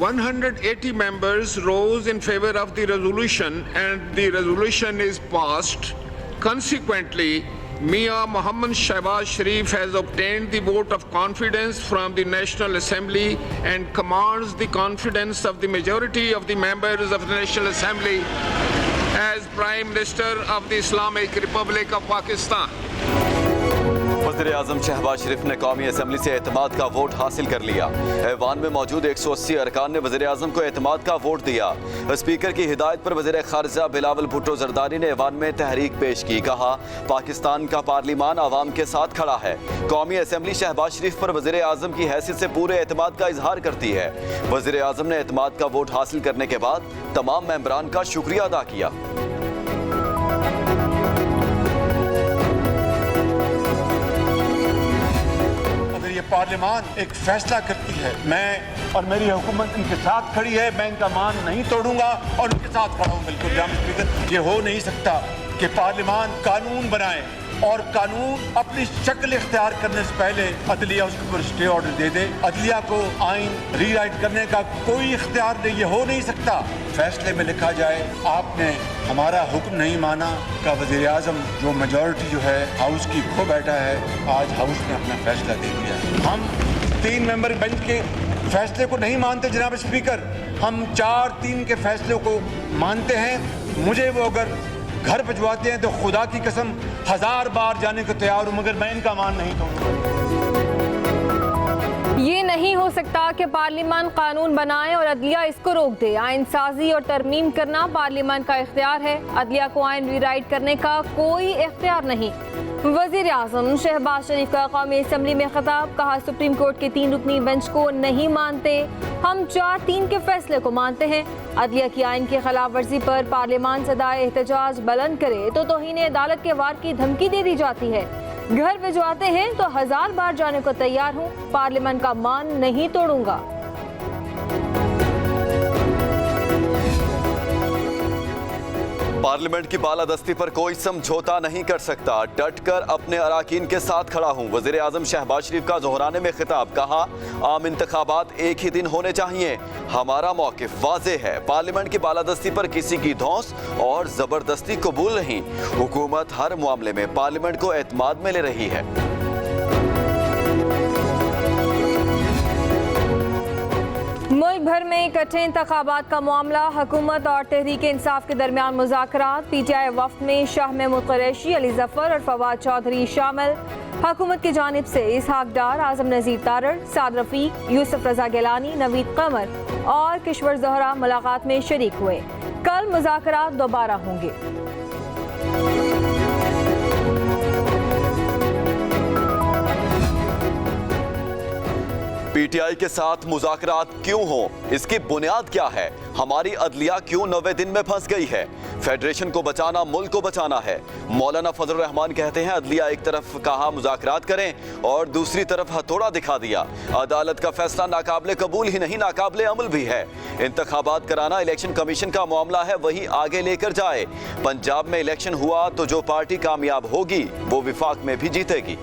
180 members rose in favor of the resolution and the resolution is passed. Consequently, Mia Mohammad Shehbaz Sharif has obtained the vote of confidence from the National Assembly and commands the confidence of the majority of the members of the National Assembly as Prime Minister of the Islamic Republic of Pakistan. वज़ीर आज़म शहबाज शरीफ ने कौमी assembly से एतमाद का vote हासिल कर लिया। ऐवान में मौजूद 180 अरकान ने वज़ीर आज़म को एतमाद का वोट दिया। स्पीकर की हिदायत पर वज़ीर ख़ारिजा बिलावल भुट्टो ज़रदारी ने ऐवान में तहरीक पेश की। कहा, पाकिस्तान का पार्लिमान आवाम के साथ खड़ा है। कौमी असम्बली शहबाज शरीफ पर वज़ीर आज़म की हैसियत से पूरे एतमाद का इजहार करती है। वज़ीर आज़म ने एतमाद का वोट हासिल करने के बाद तमाम मेंबरान का शुक्रिया अदा किया। पार्लियामान एक फैसला करती है, मैं और मेरी हुकूमत इनके साथ खड़ी है, मैं इनका मान नहीं तोड़ूंगा और उनके साथ खड़ा हूं। बिल्कुल जनाब स्पीकर, ये हो नहीं सकता कि पार्लियामान कानून बनाए और कानून अपनी शक्ल इख्तियार करने से पहले अदलिया उसके ऊपर स्टे ऑर्डर दे दे। अदलिया को आइन रीराइट करने का कोई इख्तियार नहीं, ये हो नहीं सकता। फैसले में लिखा जाए आपने हमारा हुक्म नहीं माना का वज़ीर आज़म जो मेजॉरिटी जो है हाउस की खो बैठा है, आज हाउस ने अपना फैसला दे दिया है। हम 3 मेंबर बेंच के फैसले को नहीं मानते जनाब स्पीकर, हम 4-3 के फैसले को मानते हैं। मुझे वो अगर घर भिजवाते हैं तो खुदा की कसम 1000 बार जाने को तैयार हूं, मगर मैं इनका मान नहीं तोड़ूंगा। ये नहीं हो सकता कि पार्लियामान कानून बनाए और अदलिया इसको रोक दे। आइन साजी और तरमीम करना पार्लियामान का इख्तियार है, अदलिया को आइन रीराइट करने का कोई इख्तियार नहीं। वज़ीर आज़म शहबाज शरीफ का कौमी असम्बली में खिताब। कहा, सुप्रीम कोर्ट के 3 रुकनी बेंच को नहीं मानते, हम 4-3 के फैसले को मानते हैं। अदलिया की आइन की खिलाफ वर्जी पर पार्लियामान सदाए एहतजाज बुलंद करे तो तौहीन अदालत के वार की धमकी दे दी जाती है। घर भिजवाते हैं तो 1000 बार जाने को तैयार हूँ, पार्लियामान का मान नहीं तोड़ूंगा। पार्लियामेंट की बालादस्ती पर कोई समझौता नहीं कर सकता, डट कर अपने अराकीन के साथ खड़ा हूं। वज़ीर आज़म शहबाज शरीफ का जोहराने में खिताब। कहा, आम इंतखाबात एक ही दिन होने चाहिए, हमारा मौक़िफ़ वाज़ेह है। पार्लियामेंट की बालादस्ती पर किसी की धौंस और ज़बरदस्ती कबूल नहीं। हुकूमत हर मामले में पार्लियामेंट को एतमाद में ले रही है। मुल्क भर में इकट्ठे इंतखाबात का मामला, हुकूमत और तहरीक इंसाफ के दरमियान मुज़ाकरात। पीटीआई वफ्द में शाह महमूद कुरैशी, अली ज़फ़र और फवाद चौधरी शामिल। हुकूमत की जानिब से इसहाक डार, आज़म नज़ीर तारड़, साद रफ़ीक, यूसुफ रज़ा गिलानी, नवीद कमर और किश्वर ज़ोहरा मुलाकात में शरीक हुए। कल मुज़ाकरात दोबारा होंगे। पीटीआई के साथ मुज़ाकरात क्यों हो, इसकी बुनियाद क्या है? हमारी अदलिया क्यों 90 दिन में फंस गई है? फेडरेशन को बचाना मुल्क को बचाना है। मौलाना फजल रहमान कहते हैं, अदलिया एक तरफ कहा मुज़ाकरात करें और दूसरी तरफ हथौड़ा दिखा दिया। अदालत का फैसला नाकाबिले कबूल ही नहीं, नाकाबिले अमल भी है। इंतखाबात कराना इलेक्शन कमीशन का मामला है, वही आगे लेकर जाए। पंजाब में इलेक्शन हुआ तो जो पार्टी कामयाब होगी वो विफाक में भी जीतेगी।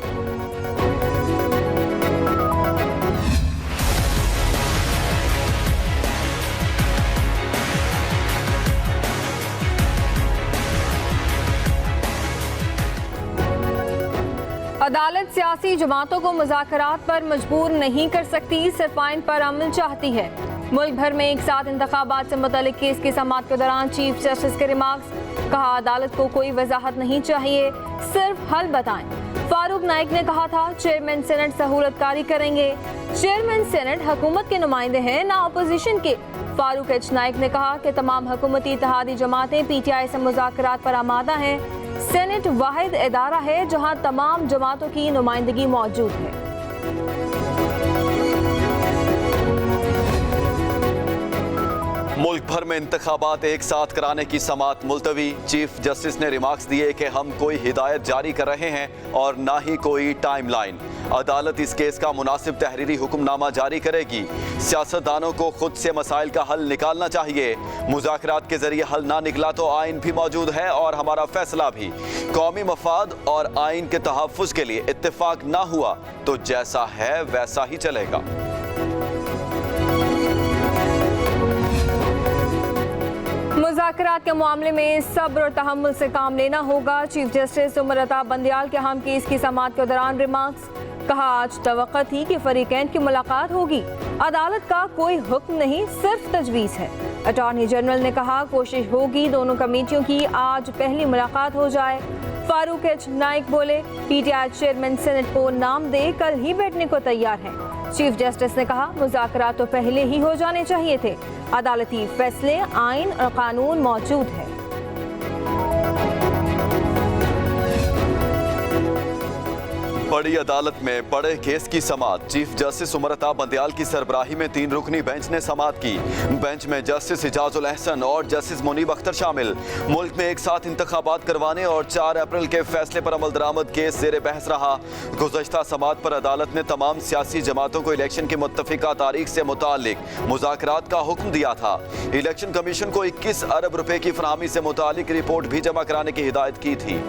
अदालत सियासी जमातों को मुज़ाकरात पर मजबूर नहीं कर सकती, सिर्फ आइन पर अमल चाहती है। मुल्क भर में एक साथ इंतखाबात से मुतल्लिक केस की समाअत के दौरान चीफ जस्टिस के रिमार्क्स। कहा, अदालत को कोई वजाहत नहीं चाहिए, सिर्फ हल बताएं। फारूक नाइक ने कहा था, चेयरमैन सेनेट सहूलतकारी करेंगे। चेयरमैन सेनेट हुकूमत के नुमाइंदे हैं, ना अपोजिशन के। फारूक एच नाइक ने कहा कि तमाम हुकूमती इत्तेहादी जमातें पीटीआई से मुज़ाकरात पर आमादा हैं। सेनेट वाहिद इदारा है जहां तमाम जमातों की नुमाइंदगी मौजूद है। मुल्क भर में इंतखाबात एक साथ कराने की समाअत मुलतवी। चीफ जस्टिस ने रिमार्क्स दिए कि हम कोई हिदायत जारी कर रहे हैं और ना ही कोई टाइमलाइन। अदालत इस केस का मुनासिब तहरीरी हुक्मनामा जारी करेगी। सियासतदानों को खुद से मसाइल का हल निकालना चाहिए। मुज़ाकरात के जरिए हल ना निकला तो आइन भी मौजूद है और हमारा फैसला भी। कौमी मफाद और आइन के तहफ़्फ़ुज़ के लिए इत्तेफाक ना हुआ तो जैसा है वैसा ही चलेगा। मुज़ाकरात के मामले में सब्र और तहम्मुल से काम लेना होगा। चीफ जस्टिस उमर अता बंदियाल के अहम केस की समाअत के दौरान रिमार्क्स। कहा, आज तवक्को थी कि फरीकैन की मुलाकात होगी। अदालत का कोई हुक्म नहीं, सिर्फ तजवीज़ है। अटॉर्नी जनरल ने कहा, कोशिश होगी दोनों कमेटियों की आज पहली मुलाकात हो जाए। फारूक एच नाइक बोले, पीटीआई चेयरमैन सेनेट को नाम दे, कल ही बैठने को तैयार हैं। चीफ जस्टिस ने कहा, मुज़ाकरात तो पहले ही हो जाने चाहिए थे। अदालती फैसले, आइन और कानून मौजूद है। बड़ी अदालत में बड़े केस की समाअत। चीफ जस्टिस उमर अता बंदियाल की सरबराही में 3 रुकनी बेंच ने समाअत की। बेंच में जस्टिस इजाजुल अहसन और जस्टिस मुनीब अख्तर शामिल। मुल्क में एक साथ इंतखाबात करवाने और 4 अप्रैल के फैसले पर अमल दरामद केस जेर बहस रहा। गुज़श्ता समाअत पर अदालत ने तमाम सियासी जमातों को इलेक्शन की मुत्तफिका तारीख से मुतालिक मुज़ाकरात का हुक्म दिया था। इलेक्शन कमीशन को 21 अरब रुपए की फराहमी से मुतालिक रिपोर्ट भी जमा कराने की हिदायत की थी।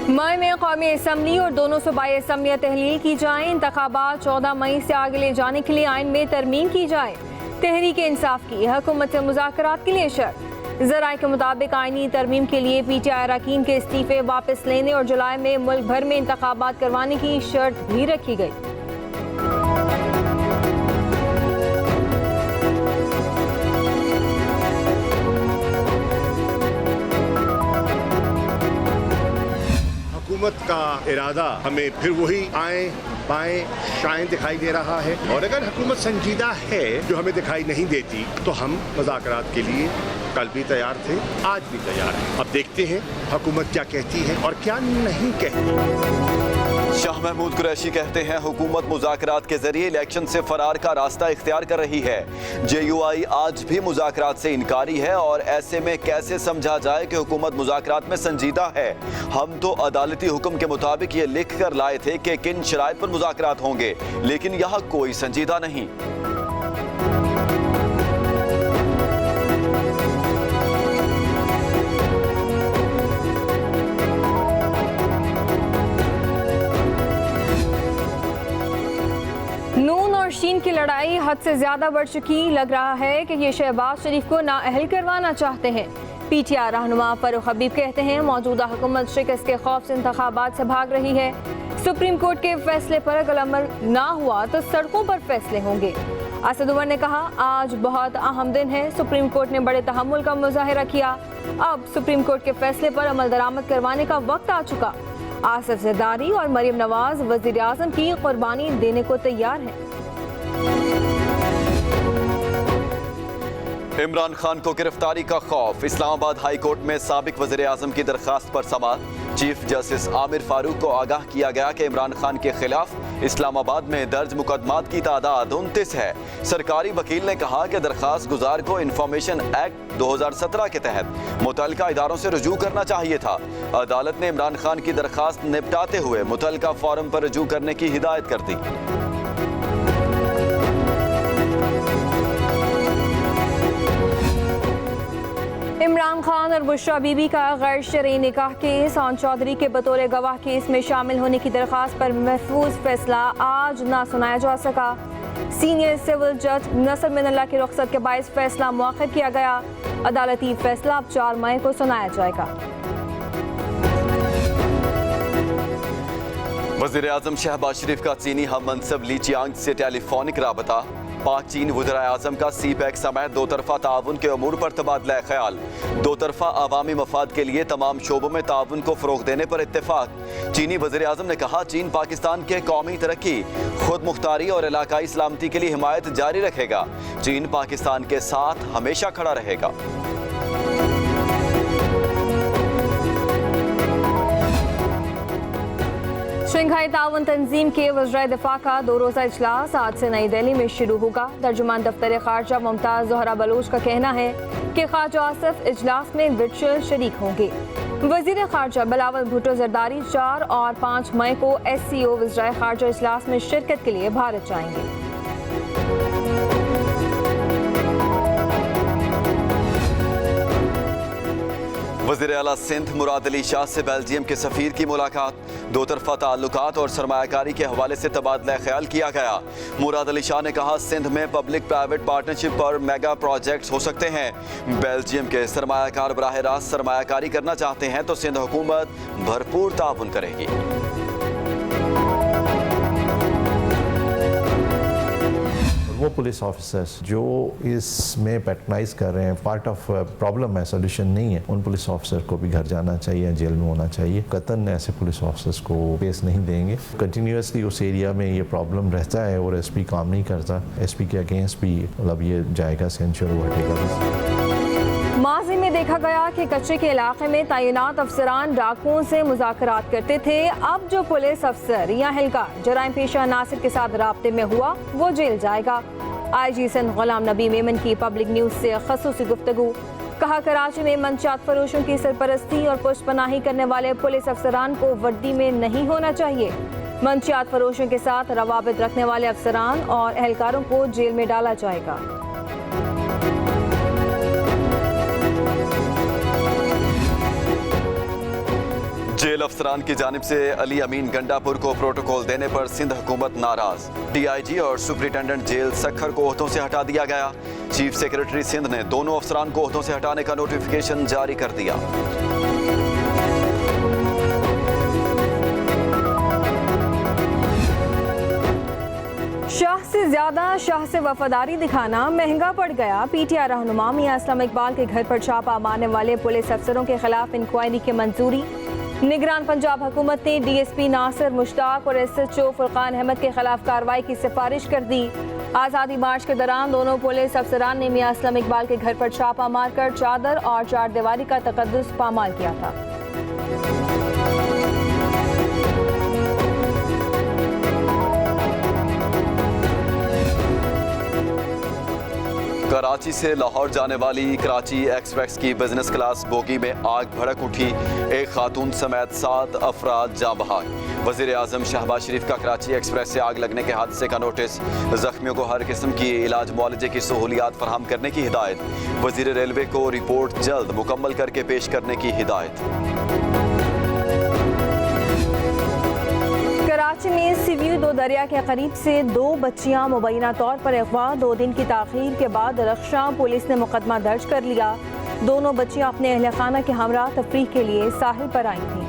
मई में कौमी असम्बली और दोनों सूबाई असम्बलियाँ तहलील की जाएं। इंतखाबात 14 मई से आगे ले जाने के लिए आइन में तरमीम की जाए। तहरीक इंसाफ की हुकूमत से मुज़ाकरात के लिए शर्त। ज़राए के मुताबिक आइनी तरमीम के लिए पीटीआई अरकान के इस्तीफे वापस लेने और जुलाई में मुल्क भर में इंतखाबात करवाने की शर्त भी रखी गई। हुकूमत का इरादा हमें फिर वही आए बाएं शाएं दिखाई दे रहा है, और अगर हुकूमत संजीदा है जो हमें दिखाई नहीं देती, तो हम मुज़ाकरात के लिए कल भी तैयार थे, आज भी तैयार हैं। अब देखते हैं हुकूमत क्या कहती है और क्या नहीं कहती। शाह महमूद कुरैशी कहते हैं, हुकूमत मुज़ाकरात के जरिए इलेक्शन से फरार का रास्ता इख्तियार कर रही है। JUI आज भी मुज़ाकरात से इनकारी है और ऐसे में कैसे समझा जाए कि हुकूमत मुज़ाकरात में संजीदा है। हम तो अदालती हुक्म के मुताबिक ये लिख कर लाए थे कि किन शराइत पर मुज़ाकरात होंगे, लेकिन यहाँ कोई संजीदा नहीं। नून और शीन की लड़ाई हद से ज्यादा बढ़ चुकी। लग रहा है कि ये शहबाज शरीफ को नाअहल करवाना चाहते हैं। पीटीआई रहनुमा फरूख हबीब कहते हैं, मौजूदा हुकूमत शिकस्त के खौफ से इंतखाबात से भाग रही है। सुप्रीम कोर्ट के फैसले पर अगर अमल ना हुआ तो सड़कों पर फैसले होंगे। असद उमर ने कहा, आज बहुत अहम दिन है। सुप्रीम कोर्ट ने बड़े तहम्मुल का मुजाहिरा किया। अब सुप्रीम कोर्ट के फैसले पर अमल दरामद करवाने का वक्त आ चुका। आसिफ ज़रदारी और मरियम नवाज वज़ीर आज़म की कुर्बानी देने को तैयार हैं। इमरान खान को गिरफ्तारी का खौफ। इस्लामाबाद हाई कोर्ट में साबिक वज़ीर आज़म की दरखास्त पर समाअत। चीफ जस्टिस आमिर फारूक को आगाह किया गया कि इमरान खान के खिलाफ इस्लामाबाद में दर्ज मुकदमात की तादाद 29 है। सरकारी वकील ने कहा कि दरखास्त गुजार को इंफॉर्मेशन एक्ट 2017 के तहत मुतल्लिका इदारों से रुजू करना चाहिए था। अदालत ने इमरान खान की दरखास्त निपटाते हुए मुतल्लिका फॉरम पर रुजू करने की हिदायत कर दी। इमरान खान और बुशरा बीबी का गैर शरई निकाह केस। आन चौधरी के बतौर गवाह केस में शामिल होने की दरखास्त पर महफूज फैसला आज ना सुनाया जा सका। सीनियर सिविल जज नसर मिनल्ला की रुख्सत के बाइस फैसला मुअख्खर किया गया। अदालती फैसला अब 4 मई को सुनाया जाएगा। वज़ीर आज़म शहबाज शरीफ का चीनी हम मनसब ली चियांग से टेलीफोनिक राबता। पाक चीन वज़ीर आज़म का CPEC समेत 2 तरफ़ा ताउन के अमूर पर तबादला ख्याल। 2 तरफ़ा अवामी मफाद के लिए तमाम शोबों में ताउन को फ़रोग़ देने पर इत्तेफाक। चीनी वज़ीर आज़म ने कहा, चीन पाकिस्तान के कौमी तरक्की, खुद मुख्तारी और इलाकाई सलामती के लिए हिमायत जारी रखेगा। चीन पाकिस्तान के साथ हमेशा खड़ा रहेगा। शंघाई ताउन तंजीम के वज़राए दिफा का 2 रोज़ा इजलास आज से नई दिल्ली में शुरू होगा। तर्जुमान दफ्तर खारजा मुमताज़ ज़ोहरा बलोच का कहना है कि ख्वाजा आसिफ इजलास में वर्चुअल शरीक होंगे। वज़ीर खारजा बिलावल भुट्टो जरदारी 4 और 5 मई को SCO वज़राए खारजा इजलास में शिरकत के लिए भारत जाएंगे। वज़ीर आला सिंध मुराद अली शाह से बेल्जियम के सफ़ीर की मुलाकात, दो तरफ़ा ताल्लुकात और सरमायाकारी के हवाले से तबादला ख्याल किया गया। मुराद अली शाह ने कहा सिंध में पब्लिक प्राइवेट पार्टनरशिप पर मेगा प्रोजेक्ट्स हो सकते हैं। बेल्जियम के सरमायाकार बराह रास्त सरमायाकारी करना चाहते हैं तो सिंध हुकूमत भरपूर ताउन करेगी। वो पुलिस ऑफिसर्स जो इसमें पैट्रनाइज कर रहे हैं, पार्ट ऑफ प्रॉब्लम है, सोल्यूशन नहीं है। उन पुलिस ऑफिसर को भी घर जाना चाहिए, जेल में होना चाहिए। कतन ऐसे पुलिस ऑफिसर्स को पेश नहीं देंगे। कंटिन्यूसली उस एरिया में ये प्रॉब्लम रहता है और एसपी काम नहीं करता। एसपी के अगेंस्ट भी मतलब ये जाएगा, सेंचुर वो हटेगा। माजी में देखा गया कि कच्चे के इलाके में तैनात अफसरान डाकुओं से मुज़ाकरात करते थे। अब जो पुलिस अफसर या एहलकार जराइम पेशा नासिर के साथ राब्ते में हुआ वो जेल जाएगा। IG सिंध गुलाम नबी मेमन की पब्लिक न्यूज़ से ख़ुसूसी गुफ्तगू। कहा कराची में मंशियात फरोशों की सरपरस्ती और पुष्पनाही करने वाले पुलिस अफसरान को वर्दी में नहीं होना चाहिए। मंशियात फरोशों के साथ रवाबित रखने वाले अफसरान और एहलकारों को जेल में डाला जाएगा। जेल अफसरान की जानिब से अली अमीन गंडापुर को प्रोटोकॉल देने पर सिंध हुकूमत नाराज। DIG और सुपरिटेंडेंट जेल सखर को ओहदों से हटा दिया गया। चीफ सेक्रेटरी सिंध ने दोनों अफसरान को ओहदों से हटाने का नोटिफिकेशन जारी कर दिया। शाह से ज्यादा शाह से वफादारी दिखाना महंगा पड़ गया। PTI रहनुमा मियां असलम इकबाल के घर पर छापा मारने वाले पुलिस अफसरों के खिलाफ इंक्वायरी की मंजूरी। निगरान पंजाब हुकूमत ने DSP नासिर मुश्ताक और SHO फुरकान अहमद के खिलाफ कार्रवाई की सिफारिश कर दी। आज़ादी मार्च के दौरान दोनों पुलिस अफसरान ने मियां असलम इकबाल के घर पर छापा मारकर चादर और चार दीवारी का तकद्दुस पामाल किया था। कराची से लाहौर जाने वाली कराची एक्सप्रेस की बिजनेस क्लास बोगी में आग भड़क उठी। एक खातून समेत 7 अफराद जाँ बहक। वज़ीर आज़म शहबाज शरीफ का कराची एक्सप्रेस से आग लगने के हादसे का नोटिस। जख्मियों को हर किस्म की इलाज मुआलजे की सहूलियात फराहम करने की हिदायत। वज़ीर रेलवे को रिपोर्ट जल्द मुकम्मल करके पेश करने की हिदायत। कराची में सीव्यू 2 दरिया के करीब से 2 बच्चियां मुबैना तौर पर अगवा। 2 दिन की ताख़ीर के बाद रक्षा पुलिस ने मुकदमा दर्ज कर लिया। दोनों बच्चियां अपने अहले खाना के हमरा तफरीह के लिए साहिल पर आई थीं।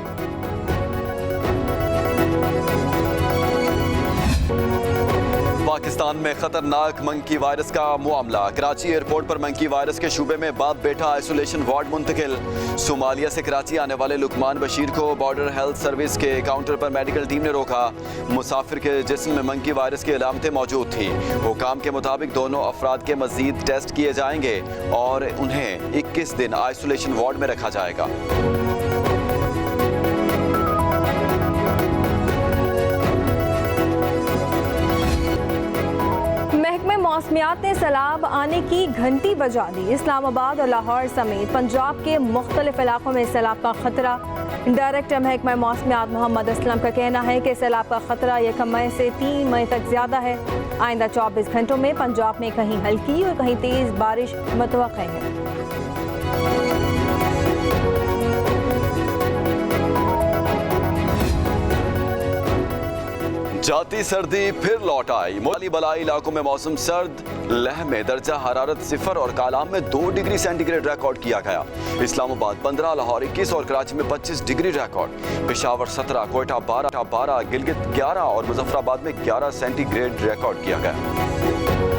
पाकिस्तान में खतरनाक मंकी वायरस का मामला। कराची एयरपोर्ट पर मंकी वायरस के शूबे में बाप बेटा आइसोलेशन वार्ड मुंतकिल। सोमालिया से कराची आने वाले लुकमान बशीर को बॉर्डर हेल्थ सर्विस के काउंटर पर मेडिकल टीम ने रोका। मुसाफिर के जिस्म में मंकी वायरस की अलामतें मौजूद थी। हुकाम के मुताबिक दोनों अफराद के मजीद टेस्ट किए जाएंगे और उन्हें 21 दिन आइसोलेशन वार्ड में रखा जाएगा। मौसमियात ने सैलाब आने की घंटी बजा दी। इस्लामाबाद और लाहौर समेत पंजाब के मुख्तलिफ इलाकों में सैलाब का खतरा। डायरेक्टर महकमा मौसमियात मोहम्मद असलम का कहना है कि सैलाब का खतरा 1 मई से 3 मई तक ज्यादा है। आइंदा 24 घंटों में पंजाब में कहीं हल्की और कहीं तेज बारिश मुतवक्किल है। जाती सर्दी फिर लौट आई। मोली बलाई इलाकों में मौसम सर्द। लेह में दर्जा हरारत 0 और कालाम में 2 डिग्री सेंटीग्रेड रिकॉर्ड किया गया। इस्लामाबाद 15, लाहौर 21 और कराची में 25 डिग्री रिकॉर्ड। पेशावर 17, कोयटा 12, गिलगित 11 और मुजफ्फराबाद में 11 सेंटीग्रेड रिकॉर्ड किया गया।